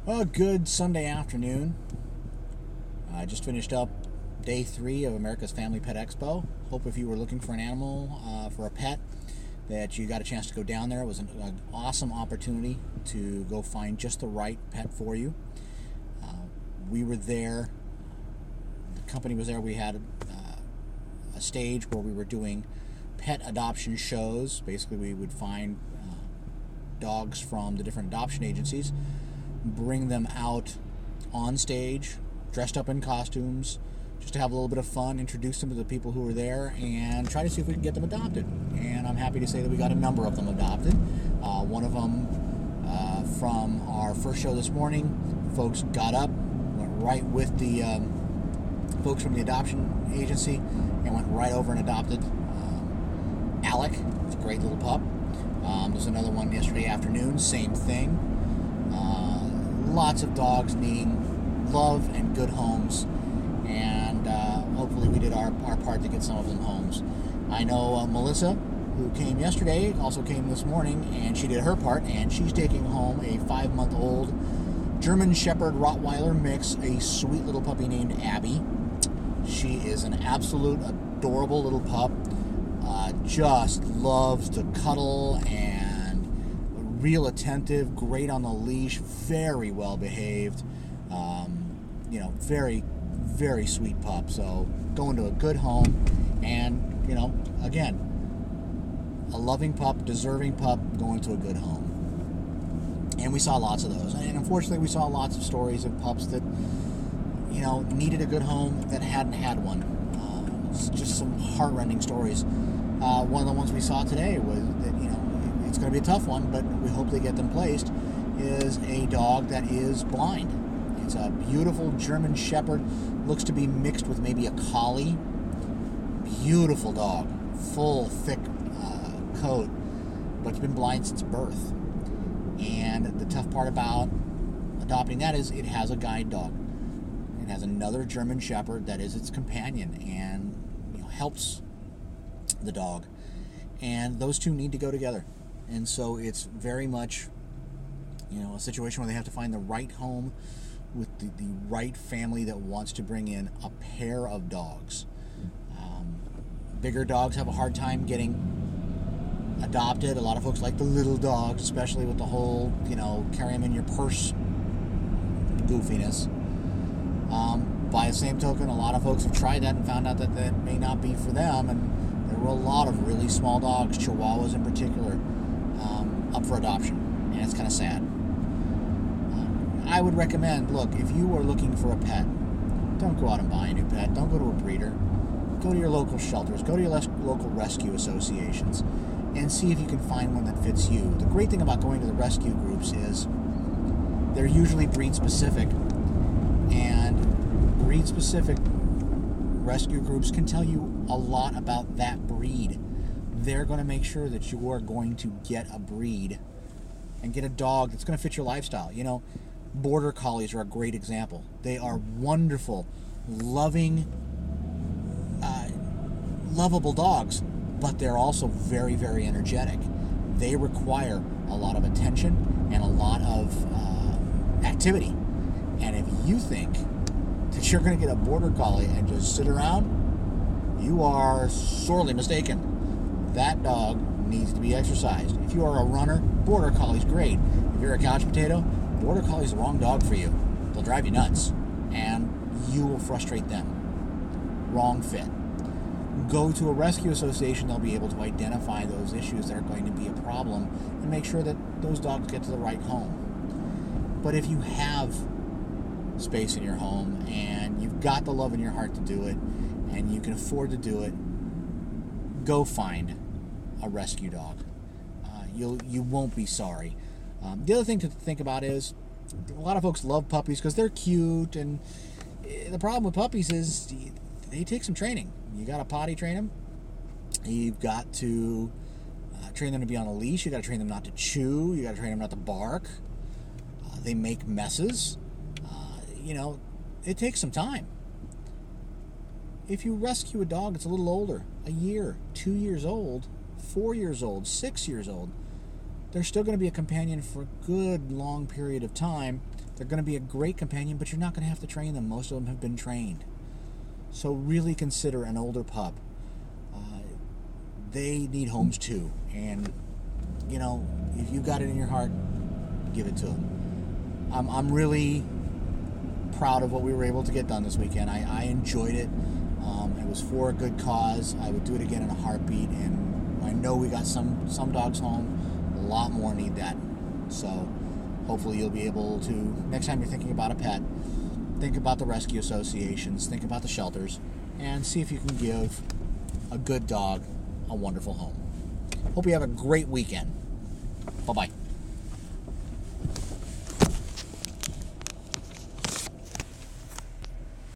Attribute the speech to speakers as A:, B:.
A: Well, good Sunday afternoon. I just finished up day 3 of America's Family Pet Expo. Hope if you were looking for an animal, for a pet, that you got a chance to go down there. It was an awesome opportunity to go find just the right pet for you. We were there. The company was there. We had a stage where we were doing pet adoption shows. Basically, we would find dogs from the different adoption agencies, bring them out on stage, dressed up in costumes, just to have a little bit of fun, introduce them to the people who were there, and try to see if we can get them adopted. And I'm happy to say that we got a number of them adopted. One of them, from our first show this morning, folks got up, went right with the folks from the adoption agency, and went right over and adopted Alec. It's a great little pup. There's another one yesterday afternoon, same thing. Lots of dogs needing love and good homes, and hopefully we did our part to get some of them homes. I know Melissa, who came yesterday, also came this morning, and she did her part, and she's taking home a 5-month-old German Shepherd Rottweiler mix, a sweet little puppy named Abby. She is an absolute adorable little pup. Just loves to cuddle and real attentive, great on the leash, very well behaved. Very, very sweet pup. So going to a good home, and again, a loving pup, deserving pup, going to a good home. And we saw lots of those. And unfortunately, we saw lots of stories of pups that needed a good home that hadn't had one. It's just some heart-rending stories. One of the ones we saw today was that, it's going to be a tough one, but we hope they get them placed, is a dog that is blind. It's a beautiful German Shepherd, looks to be mixed with maybe a collie. Beautiful dog, full, thick coat, but it's been blind since birth. And the tough part about adopting that is it has a guide dog. It has another German Shepherd that is its companion and helps the dog, and those two need to go together. And so it's very much a situation where they have to find the right home with the right family that wants to bring in a pair of dogs. Bigger dogs have a hard time getting adopted. A lot of folks like the little dogs, especially with the whole carry them in your purse goofiness. By the same token, a lot of folks have tried that and found out that that may not be for them, and there were a lot of really small dogs, Chihuahuas in particular, up for adoption, and it's kind of sad. I would recommend, look, if you are looking for a pet, don't go out and buy a new pet. Don't go to a breeder. Go to your local shelters. Go to your local rescue associations and see if you can find one that fits you. The great thing about going to the rescue groups is they're usually breed-specific, and breed-specific rescue groups can tell you a lot about that breed. They're going to make sure that you are going to get a breed and get a dog that's going to fit your lifestyle. Border Collies are a great example. They are wonderful, loving, lovable dogs, but they're also very, very energetic. They require a lot of attention and a lot of activity. And if you think that you're going to get a Border Collie and just sit around, you are sorely mistaken. That dog needs to be exercised. If you are a runner, Border Collie's great. If you're a couch potato, Border Collie's the wrong dog for you. They'll drive you nuts, and you will frustrate them. Wrong fit. Go to a rescue association. They'll be able to identify those issues that are going to be a problem and make sure that those dogs get to the right home. But if you have space in your home and you've got the love in your heart to do it and you can afford to do it, go find a rescue dog. You won't be sorry. The other thing to think about is a lot of folks love puppies because they're cute, and the problem with puppies is they take some training. You got to potty train them. You've got to train them to be on a leash. You got to train them not to chew. You got to train them not to bark. They make messes. It takes some time. If you rescue a dog that's a little older, a year, 2 years old, 4 years old, 6 years old, they're still going to be a companion for a good long period of time They're going to be a great companion, but you're not going to have to train them. Most of them have been trained. So really consider an older pup. They need homes too. And, you know, if you've got it in your heart, give it to them. I'm really proud of what we were able to get done this weekend. I enjoyed it. It was for a good cause. I would do it again in a heartbeat. And I know we got some dogs home. A lot more need that. So hopefully you'll be able to, next time you're thinking about a pet, think about the rescue associations, think about the shelters, and see if you can give a good dog a wonderful home. Hope you have a great weekend. Bye-bye.